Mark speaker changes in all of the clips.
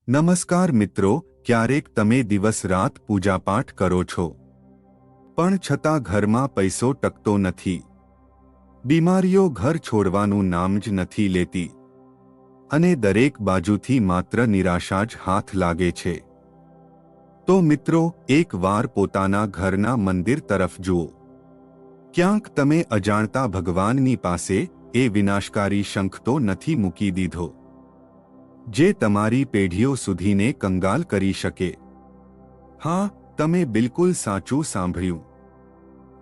Speaker 1: નમસ્કાર મિત્રો, ક્યારેક તમે દિવસ રાત પૂજાપાઠ કરો છો પણ છતાં ઘરમાં પૈસો ટકતો નથી, બીમારીઓ ઘર છોડવાનું નામ જ નથી લેતી અને દરેક બાજુથી માત્ર નિરાશા જ હાથ લાગે છે। તો મિત્રો, એક વાર પોતાના ઘરના મંદિર તરફ જુઓ। ક્યાંક તમે અજાણતા ભગવાનની પાસે એ વિનાશકારી શંખ તો નથી મૂકી દીધો જે તમારી પેઢીઓ સુધીને કંગાલ કરી શકે? હા, તમે બિલકુલ સાચું સાંભળ્યું।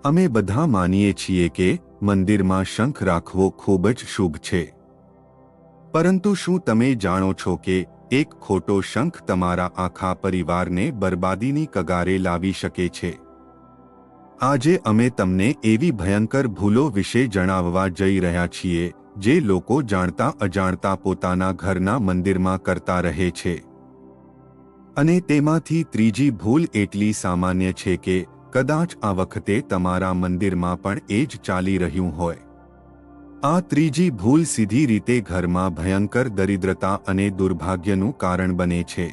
Speaker 1: અમે બધા માનીએ છીએ કે મંદિરમાં શંખ રાખવો ખૂબ જ શુભ છે, પરંતુ શું તમે જાણો છો કે એક ખોટો શંખ તમારા આખા પરિવારને બરબાદીની કગારે લાવી શકે છે? આજે અમે તમને એવી ભયંકર ભૂલો વિશે જણાવવા જઈ રહ્યા છીએ જે લોકો જાણતા અજાણતા પોતાના ઘરના મંદિરમાં કરતા રહે છે। અને તેમાંથી ત્રીજી ભૂલ એટલી સામાન્ય છે કે કદાચ આ વખતે તમારા મંદિરમાં પણ એ જ ચાલી રહ્યું હોય। આ ત્રીજી ભૂલ સીધી રીતે ઘરમાં ભયંકર દરિદ્રતા અને દુર્ભાગ્યનું કારણ બને છે।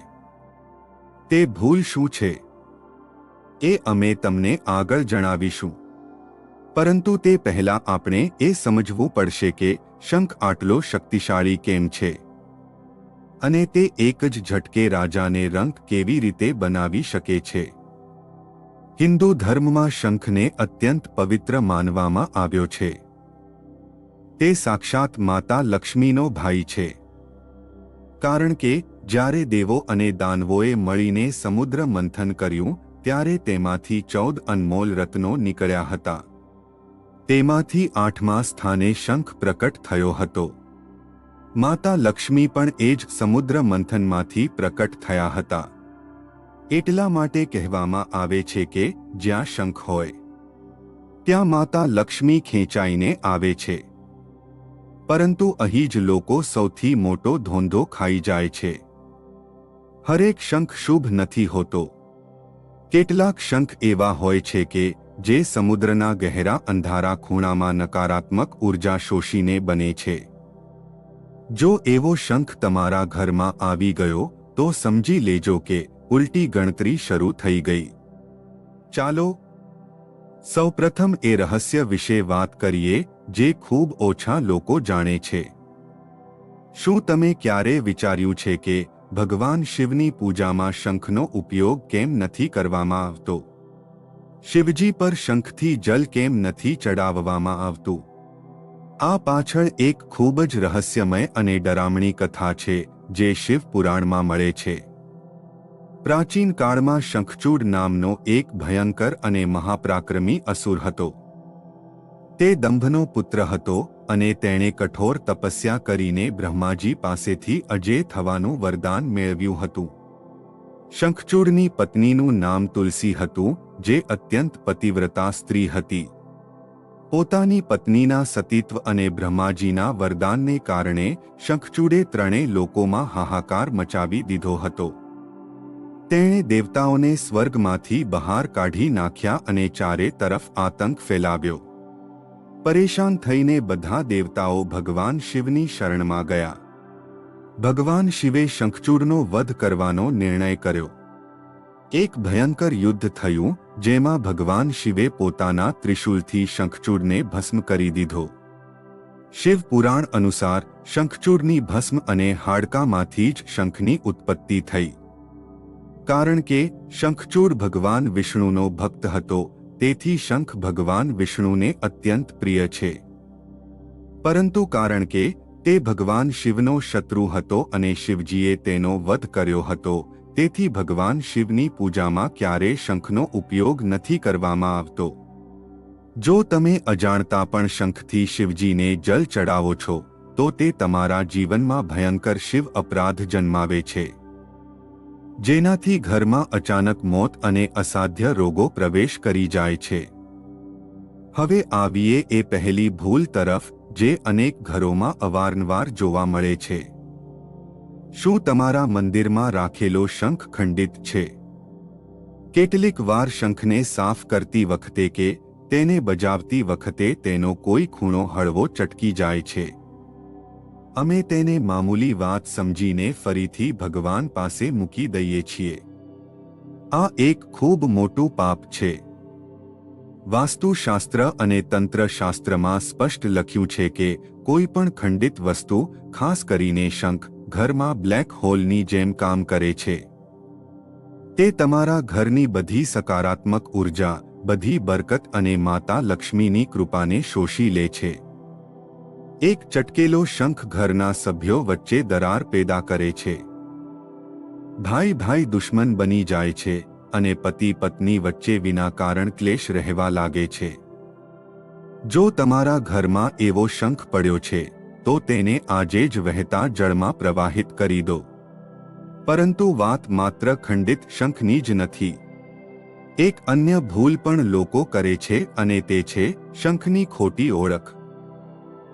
Speaker 1: તે ભૂલ શું છે એ અમે તમને આગળ જણાવીશું, પરંતુ તે પહેલા આપણે એ સમજવું પડશે કે શંખ આટલો શક્તિશાળી કેમ છે અને તે એક જ ઝટકે રાજાને રંક કેવી રીતે બનાવી શકે છે। હિન્દુ ધર્મમાં શંખને અત્યંત પવિત્ર માનવામાં આવ્યો છે। તે સાક્ષાત માતા લક્ષ્મીનો ભાઈ છે, કારણ કે જ્યારે દેવો અને દાનવોએ મળીને સમુદ્ર મંથન કર્યું ત્યારે તેમાંથી 14 અનમોલ રત્નો નીકળ્યા હતા। તેમાંથી 8મા સ્થાને શંખ પ્રકટ થયો હતો। માતા લક્ષ્મી પણ એ જ સમુદ્ર મંથનમાંથી પ્રકટ થયા હતા। એટલા માટે કહેવામાં આવે છે કે જ્યાં શંખ હોય ત્યાં માતા લક્ષ્મી ખેંચાઈને આવે છે, પરંતુ અહીં જ લોકો સૌથી મોટો ધોંધો ખાઈ જાય છે। હરેક શંખ શુભ નથી હોતો। કેટલાક શંખ એવા હોય છે કે જે સમુદ્રના ગહેરા અંધારા ખૂણામાં નકારાત્મક ઉર્જા શોષીને બને છે। જો એવો શંખ તમારા ઘરમાં આવી ગયો તો સમજી લેજો કે ઉલટી ગણતરી શરૂ થઈ ગઈ। ચાલો સૌપ્રથમ એ રહસ્ય વિશે વાત કરીએ જે ખૂબ ઓછા લોકો જાણે છે। શું તમે ક્યારે વિચાર્યું છે કે ભગવાન શિવની પૂજામાં શંખનો ઉપયોગ કેમ નથી કરવામાં આવતો? શિવજી પર શંખથી જલ કેમ નથી ચડાવવામાં આવતું? આ પાછળ એક ખૂબ જ રહસ્યમય અને ડરામણી કથા છે જે શિવ પુરાણમાં મળે છે। પ્રાચીન કાળમાં શંખચૂડ નામનો એક ભયંકર અને મહાપરાક્રમી અસુર હતો। તે દંભનો પુત્ર હતો અને તેણે કઠોર તપસ્યા કરીને બ્રહ્માજી પાસેથી અજેય થવાનું વરદાન મેળવ્યું હતું। શંખચૂડની પત્નીનું નામ તુલસી હતું, જે અત્યંત પતિવ્રતા સ્ત્રી હતી। પોતાની પત્નીના સતીત્વ અને બ્રહ્માજીના વરદાનને કારણે શંખચૂડે ત્રણેય લોકોમાં હાહાકાર મચાવી દીધો હતો। તેણે દેવતાઓને સ્વર્ગમાંથી બહાર કાઢી નાખ્યા અને ચારે તરફ આતંક ફેલાવ્યો। પરેશાન થઈને બધા દેવતાઓ ભગવાન શિવની શરણમાં ગયા। ભગવાન શિવે શંખચૂડનો વધ કરવાનો નિર્ણય કર્યો। એક ભયંકર યુદ્ધ થયું જેમાં ભગવાન શિવે પોતાના ત્રિશૂલથી શંખચૂડને ભસ્મ કરી દીધો। શિવ પુરાણ અનુસાર શંખચૂડની ભસ્મ અને હાડકામાંથી જ શંખની ઉત્પત્તિ થઈ। કારણ કે શંખચૂડ ભગવાન વિષ્ણુનો ભક્ત હતો, તેથી શંખ ભગવાન વિષ્ણુને અત્યંત પ્રિય છે। પરંતુ કારણ કે તે ભગવાન શિવનો શત્રુ હતો અને શિવજીએ તેનો વધ કર્યો હતો, તેથી ભગવાન શિવની પૂજામાં ક્યારેય શંખનો ઉપયોગ નથી કરવામાં આવતો। જો તમે અજાણતા પણ શંખથી શિવજીને જલ ચડાવો છો તો તે તમારા જીવનમાં ભયંકર શિવ અપરાધ જન્માવે છે, જેનાથી ઘરમાં અચાનક મોત અને અસાધ્ય રોગો પ્રવેશ કરી જાય છે। હવે આવીએ એ પહેલી ભૂલ તરફ જે અનેક ઘરોમાં અવારનવાર જોવા મળે છે। શું તમારા મંદિરમાં રાખેલો શંખ ખંડિત છે? કેટલીક વાર શંખને સાફ કરતી વખતે કે તેને બજાવતી વખતે તેનો કોઈ ખૂણો હળવો ચટકી જાય છે। અમે તેને મામૂલી વાત સમજીને ફરીથી ભગવાન પાસે મૂકી દઈએ છીએ. આ એક ખૂબ મોટું પાપ છે. વાસ્તુશાસ્ત્ર અને તંત્રશાસ્ત્રમાં સ્પષ્ટ લખ્યું છે કે કોઈ પણ ખંડિત વસ્તુ, ખાસ કરીને શંખ, ઘરમાં બ્લેક હોલની જેમ કામ કરે છે. તે તમારા ઘરની બધી સકારાત્મક ઉર્જા, બધી બરકત અને માતા લક્ષ્મીની કૃપાને શોષી લે છે. એક ચટકેલો શંખ ઘરના સભ્યો વચ્ચે દરાર પેદા કરે છે. ભાઈ ભાઈ દુશ્મન બની જાય છે અને પતિ પત્ની વચ્ચે વિના કારણ ક્લેશ રહેવા લાગે છે. જો તમારા ઘરમાં એવો શંખ પડ્યો છે તો તેને આજે જ વહેતા જળમાં પ્રવાહિત કરી દો. પરંતુ વાત માત્ર ખંડિત શંખની જ નથી. એક અન્ય ભૂલ પણ લોકો કરે છે અને તે છે શંખની ખોટી ઓળખ.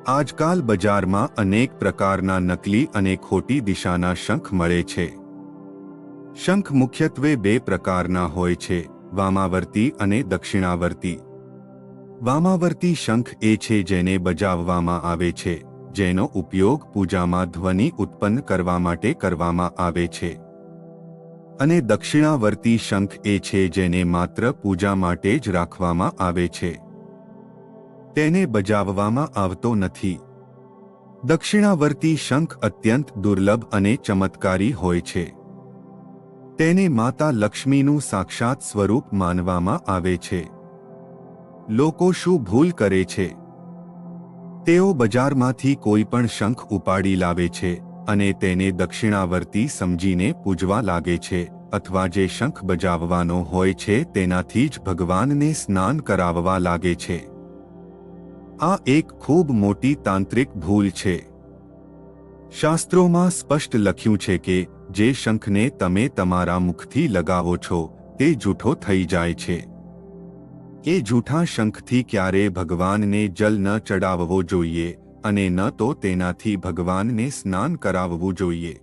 Speaker 1: આજકાલ બજારમાં અનેક પ્રકારના નકલી અને ખોટી દિશાના શંખ મળે છે. શંખ મુખ્યત્વે બે પ્રકારના હોય છે, વામાવર્તી અને દક્ષિણાવર્તી. વામાવર્તી શંખ એ છે જેને બજાવવામાં આવે છે, જેનો ઉપયોગ પૂજામાં ધ્વનિ ઉત્પન્ન કરવા માટે કરવામાં આવે છે. અને દક્ષિણાવર્તી શંખ એ છે જેને માત્ર પૂજા માટે જ રાખવામાં આવે છે. તેને બજાવવામાં આવતો નથી. દક્ષિણાવર્તી શંખ અત્યંત દુર્લભ અને ચમત્કારી હોય છે. તેને માતા લક્ષ્મીનું સાક્ષાત સ્વરૂપ માનવામાં આવે છે. લોકો શું ભૂલ કરે છે? તેઓ બજારમાંથી કોઈ પણ શંખ ઉપાડી લાવે છે અને તેને દક્ષિણાવર્તી સમજીને પૂજવા લાગે છે, અથવા જે શંખ બજાવવાનો હોય છે તેનાથી જ ભગવાનને સ્નાન કરાવવા લાગે છે. આ એક ખૂબ મોટી તાંત્રિક ભૂલ છે. શાસ્ત્રોમાં સ્પષ્ટ લખ્યું છે કે જે શંખને તમે તમારા મુખથી લગાવો છો તે જૂઠો થઈ જાય છે. એ જૂઠા શંખથી ક્યારેય ભગવાનને જલ ન ચડાવવો જોઈએ અને ન તો તેનાથી ભગવાનને સ્નાન કરાવવું જોઈએ.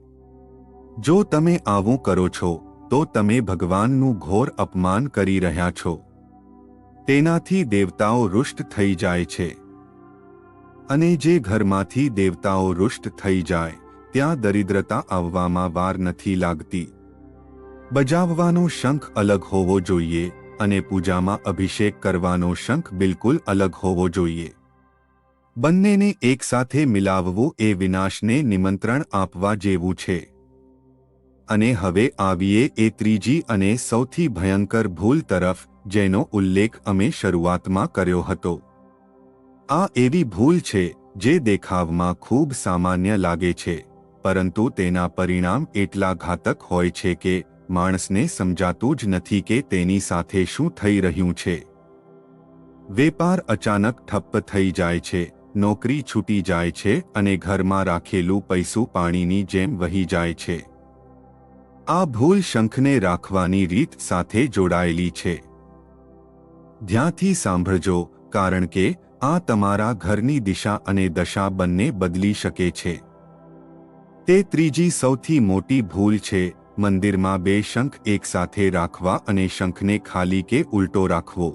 Speaker 1: જો તમે આવું કરો છો તો તમે ભગવાનનું ઘોર અપમાન કરી રહ્યા છો. તેનાથી દેવતાઓ રુષ્ટ થઈ જાય છે. અને જે ઘરમાંથી દેવતાઓ રુષ્ટ થઈ જાય ત્યાં દરિદ્રતા આવવામાં વાર નથી લાગતી. બજાવવાનો શંખ અલગ હોવો જોઈએ અને પૂજામાં અભિષેક કરવાનો શંખ બિલકુલ અલગ હોવો જોઈએ. બંનેને એકસાથે મિલાવવું એ વિનાશને નિમંત્રણ આપવા જેવું છે. અને હવે આવીએ એ ત્રીજી અને સૌથી ભયંકર ભૂલ તરફ, જેનો ઉલ્લેખ અમે શરૂઆતમાં કર્યો હતો. આ એવી ભૂલ છે જે દેખાવમાં ખૂબ સામાન્ય લાગે છે, પરંતુ તેના પરિણામ એટલા ઘાતક હોય છે કે માણસને સમજાતું જ નથી કે તેની સાથે શું થઈ રહ્યું છે. વેપાર અચાનક ઠપ્પ થઈ જાય છે, નોકરી છૂટી જાય છે અને ઘરમાં રાખેલું પૈસું પાણીની જેમ વહી જાય છે. આ ભૂલ શંખને રાખવાની રીત સાથે જોડાયેલી છે. ધ્યાનથી સાંભળજો, કારણ કે આ તમારા ઘરની દિશા અને દશા બંને બદલી શકે છે. તે ત્રીજી સૌથી મોટી ભૂલ છે મંદિરમાં બે શંખ એકસાથે રાખવા અને શંખને ખાલી કે ઉલટો રાખવો.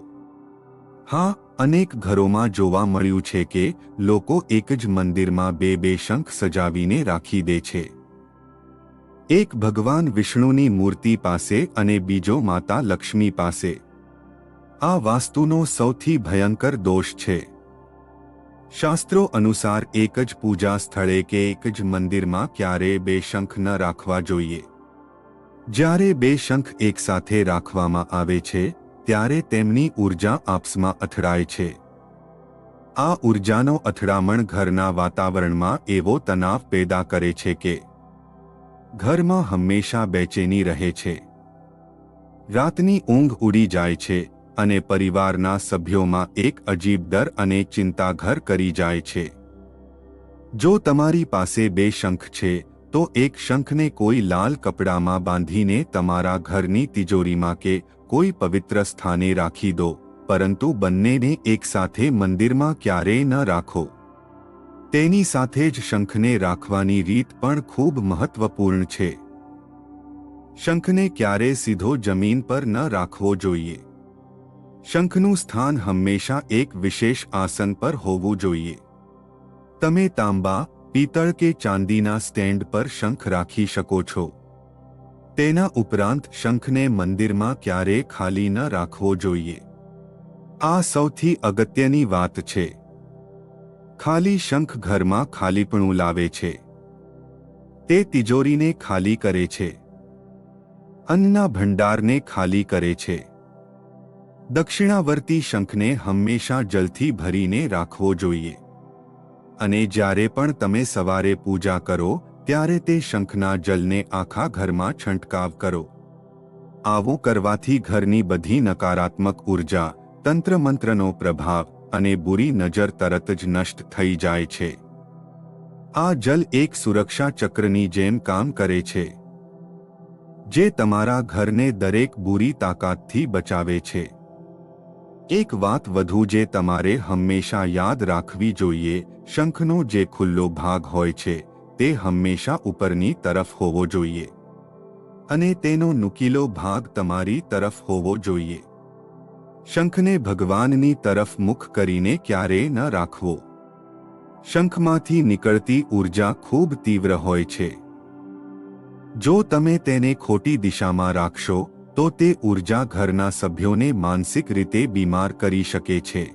Speaker 1: હા, અનેક ઘરોમાં જોવા મળ્યું છે કે લોકો એક જ મંદિરમાં બે શંખ સજાવીને રાખી દે છે. એક ભગવાન વિષ્ણુની મૂર્તિ પાસે અને બીજો માતા લક્ષ્મી પાસે. આ વાસ્તુનો સૌથી ભયંકર દોષ છે. શાસ્ત્રો અનુસાર એક જ પૂજા સ્થળે કે એક જ મંદિરમાં ક્યારેય બે શંખ ન રાખવા જોઈએ. જ્યારે બે શંખ એકસાથે રાખવામાં આવે છે ત્યારે તેમની ઉર્જા આપસમાં અથડાય છે. આ ઉર્જાનો અથડામણ ઘરના વાતાવરણમાં એવો તણાવ પેદા કરે છે કે ઘરમાં હંમેશા બેચેની રહે છે. રાતની ઊંઘ ઉડી જાય છે અને પરિવારના સભ્યોમાં એક અજીબ ડર અને ચિંતા ઘર કરી જાય છે. જો તમારી પાસે બે શંખ છે તો એક શંખને કોઈ લાલ કપડામાં બાંધીને તમારા ઘરની તિજોરીમાં કે કોઈ પવિત્ર સ્થાને રાખી દો, પરંતુ બંનેને એકસાથે મંદિરમાં ક્યારેય ન રાખો. તેની સાથે જ શંખને રાખવાની રીત પણ ખૂબ મહત્વપૂર્ણ છે. શંખને ક્યારેય સીધો જમીન પર ન રાખવો જોઈએ. શંખનું સ્થાન હંમેશા એક વિશેષ આસન પર હોવું જોઈએ. તમે તાંબા, પિત્તળ કે ચાંદીના સ્ટેન્ડ પર શંખ રાખી શકો છો. તેના ઉપરાંત શંખને મંદિરમાં ક્યારેય ખાલી ન રાખવો જોઈએ. આ સૌથી અગત્યની વાત છે. ખાલી શંખ ઘરમાં ખાલીપણું લાવે છે. તે તિજોરીને ખાલી કરે છે. અન્નના ભંડારને ખાલી કરે છે. દક્ષિણાવર્તી શંખને હંમેશા જલથી ભરીને રાખવો જોઈએ. અને જ્યારે પણ તમે સવારે પૂજા કરો ત્યારે તે શંખના જલને આખા ઘરમાં છંટકાવ કરો. આવું કરવાથી ઘરની બધી નકારાત્મક ઉર્જા, તંત્રમંત્રનો પ્રભાવ અને બુરી નજર તરત જ નષ્ટ થઈ જાય છે. આ જલ એક સુરક્ષા ચક્રની જેમ કામ કરે છે, જે તમારા ઘરને દરેક બુરી તાકાતથી બચાવે છે. એક વાત વધુ જે તમારે હંમેશા યાદ રાખવી જોઈએ, શંખનો જે ખુલ્લો ભાગ હોય છે તે હંમેશા ઉપરની તરફ હોવો જોઈએ અને તેનો નુકીલો ભાગ તમારી તરફ હોવો જોઈએ. શંખને ભગવાનની તરફ મુખ કરીને ક્યારેય ન રાખવો. શંખમાંથી નીકળતી ઊર્જા ખૂબ તીવ્ર હોય છે. જો તમે તેને ખોટી દિશામાં રાખશો તો તે ઊર્જા ઘરના સભ્યોને માનસિક રીતે બીમાર કરી શકે છે.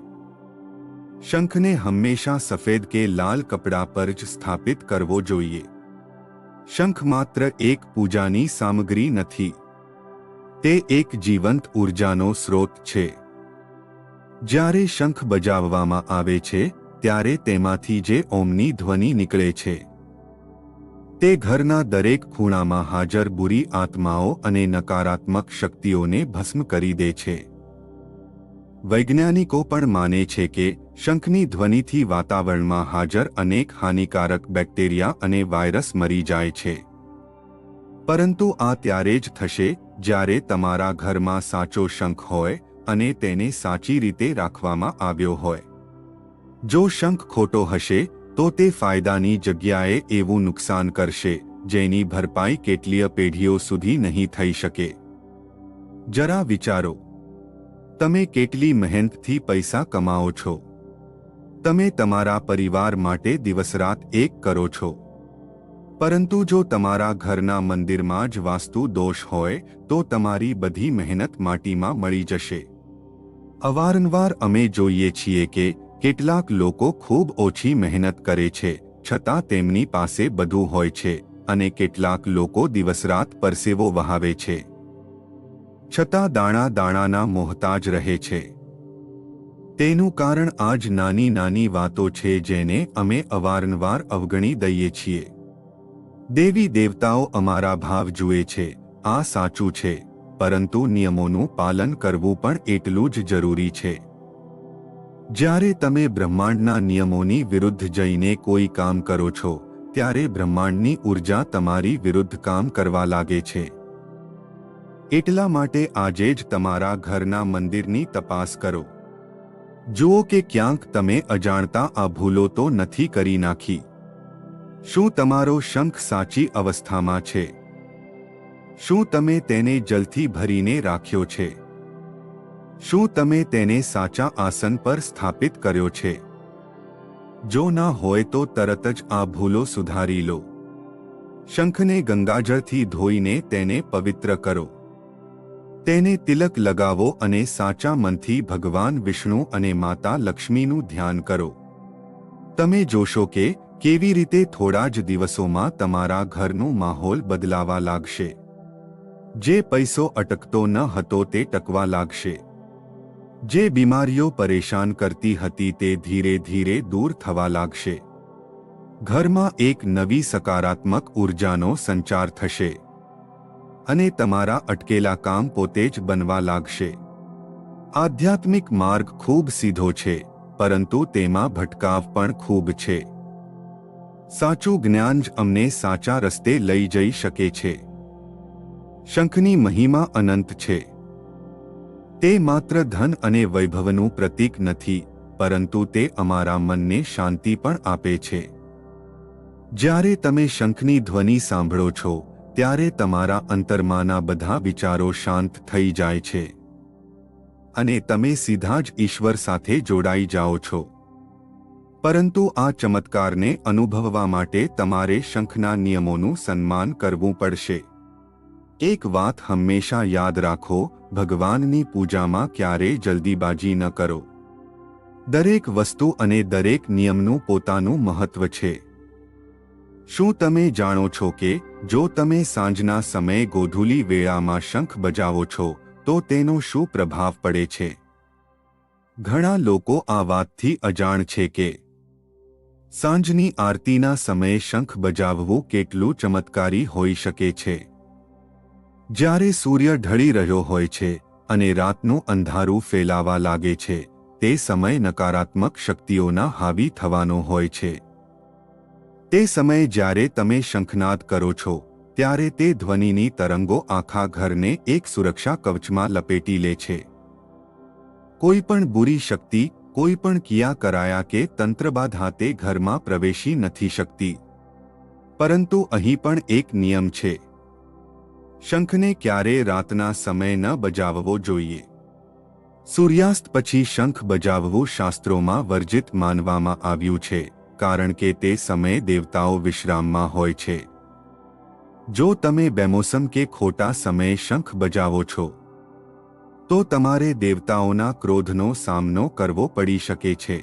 Speaker 1: શંખને હંમેશા સફેદ કે લાલ કપડા પર જ સ્થાપિત કરવો જોઈએ. શંખ માત્ર એક પૂજાની સામગ્રી નથી, તે એક જીવંત ઊર્જાનો સ્રોત છે. જ્યારે શંખ બજાવવામાં આવે છે ત્યારે તેમાંથી જે ઓમની ધ્વનિ નીકળે છે તે ઘરના દરેક ખૂણામાં હાજર બુરી આત્માઓ અને નકારાત્મક શક્તિઓને ભસ્મ કરી દે છે. વૈજ્ઞાનિકો પણ માને છે કે શંખની ધ્વનિથી વાતાવરણમાં હાજર અનેક હાનિકારક બેક્ટેરિયા અને વાયરસ મરી જાય છે. પરંતુ આ ત્યારે જ થશે જ્યારે તમારા ઘરમાં સાચો શંખ હોય અને તેને સાચી રીતે રાખવામાં આવ્યો હોય. જો શંખ ખોટો હશે તો તે ફાયદાની જગ્યાએ એવું નુકસાન કરશે જેની ભરપાઈ કેટલીય પેઢીઓ સુધી નહીં થઈ શકે. જરા વિચારો, તમે કેટલી મહેનતથી પૈસા કમાઓ છો. તમે તમારા પરિવાર માટે દિવસરાત એક કરો છો. પરંતુ જો તમારા ઘરના મંદિરમાં જ વાસ્તુ દોષ હોય તો તમારી બધી મહેનત માટીમાં મળી જશે. અવારનવાર અમે જોઈએ છીએ કે કેટલાક લોકો ખૂબ ઓછી મહેનત કરે છે છતાં તેમની પાસે બધું હોય છે અને કેટલાક લોકો દિવસરાત પરસેવો વહાવે છે છતાં દાણા દાણાના મોહતાજ રહે છે. તેનું કારણ આ જ નાની નાની વાતો છે જેને અમે અવારનવાર અવગણી દઈએ છીએ. દેવી દેવતાઓ અમારા ભાવ જુએ છે, આ સાચું છે, પરંતુ નિયમોનું પાલન કરવું પણ એટલું જ જરૂરી છે. જ્યારે તમે બ્રહ્માંડના નિયમોની વિરુદ્ધ જઈને કોઈ કામ કરો છો ત્યારે બ્રહ્માંડની ઊર્જા તમારી વિરુદ્ધ કામ કરવા લાગે છે. એટલા માટે આજે જ તમારા ઘરના મંદિરની તપાસ કરો. જુઓ કે ક્યાંક તમે અજાણતા આ ભૂલો તો નથી કરી નાખી. શું તમારો શંખ સાચી અવસ્થામાં છે? શું તમે તેને જલથી ભરીને રાખ્યો છે? શું તમે તેને સાચા આસન પર સ્થાપિત કર્યો છે? જો ના હોય તો તરત જ આ ભૂલો સુધારી લો. શંખને ગંગાજળથી ધોઈને તેને પવિત્ર કરો. તેને તિલક લગાવો અને સાચા મનથી ભગવાન વિષ્ણુ અને માતા લક્ષ્મીનું ધ્યાન કરો. તમે જોશો કે કેવી રીતે થોડા જ દિવસોમાં તમારા ઘરનું માહોલ બદલાવા લાગશે. જે પૈસો અટકતો ન હતો તે ટકવા લાગશે. જે બીમારીઓ પરેશાન કરતી હતી તે ધીરે ધીરે દૂર થવા લાગશે. ઘરમાં એક નવી સકારાત્મક ઊર્જાનો સંચાર થશે અને તમારા અટકેલા કામ પોતે જ બનવા લાગશે. આધ્યાત્મિક માર્ગ ખૂબ સીધો છે, પરંતુ તેમાં ભટકાવ પણ ખૂબ છે. સાચું જ્ઞાન જ અમને સાચા રસ્તે લઈ જઈ શકે છે. શંખની મહિમા અનંત છે. તે માત્ર ધન અને વૈભવનું પ્રતીક નથી, પરંતુ તે અમારા મનને શાંતિ પણ આપે છે. જ્યારે તમે શંખની ધ્વનિ સાંભળો છો ત્યારે તમારા અંતરમાંના બધા વિચારો શાંત થઈ જાય છે અને તમે સીધા જ ઈશ્વર સાથે જોડાઈ જાઓ છો. પરંતુ આ ચમત્કારને અનુભવવા માટે તમારે શંખના નિયમોનું સન્માન કરવું પડશે. એક વાત હંમેશા યાદ રાખો, ભગવાનની પૂજામાં ક્યારેય જલ્દીબાજી ન કરો. દરેક વસ્તુ અને દરેક નિયમનું પોતાનું મહત્વ છે. શું તમે જાણો છો કે જો તમે સાંજના સમયે ગોધૂલી વેળામાં શંખ બજાવો છો તો તેનો શું પ્રભાવ પડે છે? ઘણા લોકો આ વાતથી અજાણ છે કે સાંજની આરતીના સમયે શંખ બજાવવું કેટલું ચમત્કારી હોઈ શકે છે. જ્યારે સૂર્ય ઢળી રહ્યો હોય છે અને રાતનું અંધારું ફેલાવા લાગે છે, તે સમય નકારાત્મક શક્તિઓના હાવી થવાનો હોય છે. તે સમયે જ્યારે તમે શંખનાદ કરો છો ત્યારે તે ધ્વનિની તરંગો આખા ઘરને એક સુરક્ષા કવચમાં લપેટી લે છે. કોઈ પણ બુરી શક્તિ, કોઈ પણ કિયા કરાયા કે તંત્રબાધા તે ઘરમાં પ્રવેશી નથી શકતી. પરંતુ અહીં પણ એક નિયમ છે. શંખને ક્યારેય રાતના સમયે ન બજાવવો જોઈએ. સૂર્યાસ્ત પછી શંખ બજાવવું શાસ્ત્રોમાં વર્જિત માનવામાં આવ્યું છે, કારણ કે તે સમયે દેવતાઓ વિશ્રામમાં હોય છે. જો તમે બેમોસમ કે ખોટા સમયે શંખ બજાવો છો તો તમારે દેવતાઓના ક્રોધનો સામનો કરવો પડી શકે છે.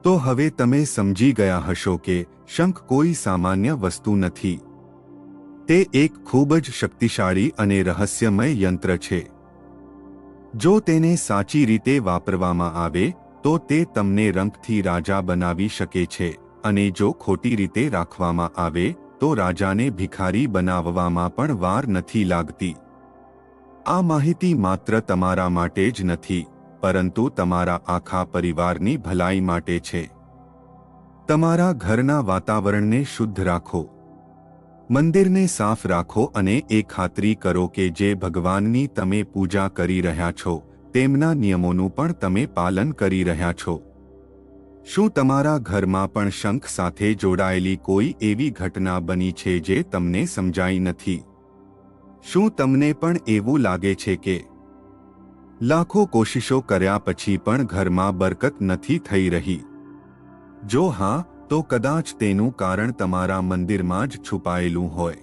Speaker 1: તો હવે તમે સમજી ગયા હશો કે શંખ કોઈ સામાન્ય વસ્તુ નથી. તે એક ખૂબ જ શક્તિશાળી અને રહસ્યમય યંત્ર છે. જો તેને સાચી રીતે વાપરવામાં આવે તો તે તમને રંકથી રાજા બનાવી શકે છે, અને જો ખોટી રીતે રાખવામાં આવે તો રાજાને ભિખારી બનાવવામાં પણ વાર નથી લાગતી. આ માહિતી માત્ર તમારા માટે જ નથી, પરંતુ તમારા આખા પરિવારની ભલાઈ માટે છે. તમારા ઘરના વાતાવરણને શુદ્ધ રાખો, મંદિરને સાફ રાખો અને એ ખાતરી કરો કે જે ભગવાનની તમે પૂજા કરી રહ્યા છો તેમના નિયમોનું પણ તમે પાલન કરી રહ્યા છો. શું તમારા ઘરમાં પણ શંખ સાથે જોડાયેલી કોઈ એવી ઘટના બની છે જે તમને સમજાઈ નથી? શું તમને પણ એવું લાગે છે કે લાખો કોશિશો કર્યા પછી પણ ઘરમાં બરકત નથી થઈ રહી? જો હા, તો કદાચ તેનું કારણ તમારા મંદિરમાં જ છુપાયેલું હોય.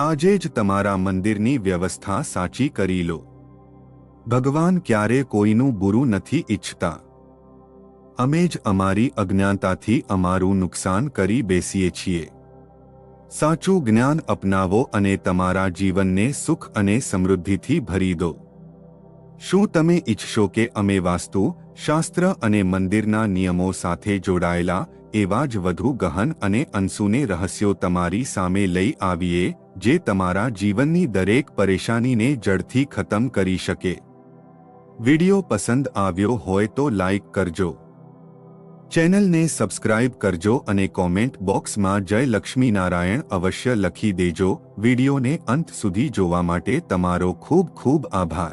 Speaker 1: આજે જ તમારા મંદિરની વ્યવસ્થા સાચી કરી લો. ભગવાન ક્યારે કોઈનું બુરું નથી ઈચ્છતા. અમે જ અમારી અજ્ઞાનતાથી અમારું નુકસાન કરી બેસીએ છીએ. સાચું જ્ઞાન અપનાવો અને તમારા જીવનને સુખ અને સમૃદ્ધિથી ભરી દો. શું તમે ઈચ્છશો કે અમે વાસ્તુ, શાસ્ત્ર અને મંદિરના નિયમો સાથે જોડાયેલા એવા જ વધુ ગહન અને અનસુને રહસ્યો તમારી સામે લઈ આવીએ, જે તમારા જીવનની દરેક પરેશાનીને જડથી ખતમ કરી શકે? વિડિયો પસંદ આવ્યો હોય તો લાઈક કરજો, ચેનલને સબસ્ક્રાઇબ કરજો અને કોમેન્ટ બોક્સમાં જય લક્ષ્મીનારાયણ અવશ્ય લખી દેજો. વિડિયોને અંત સુધી જોવા માટે તમારો ખૂબ ખૂબ આભાર.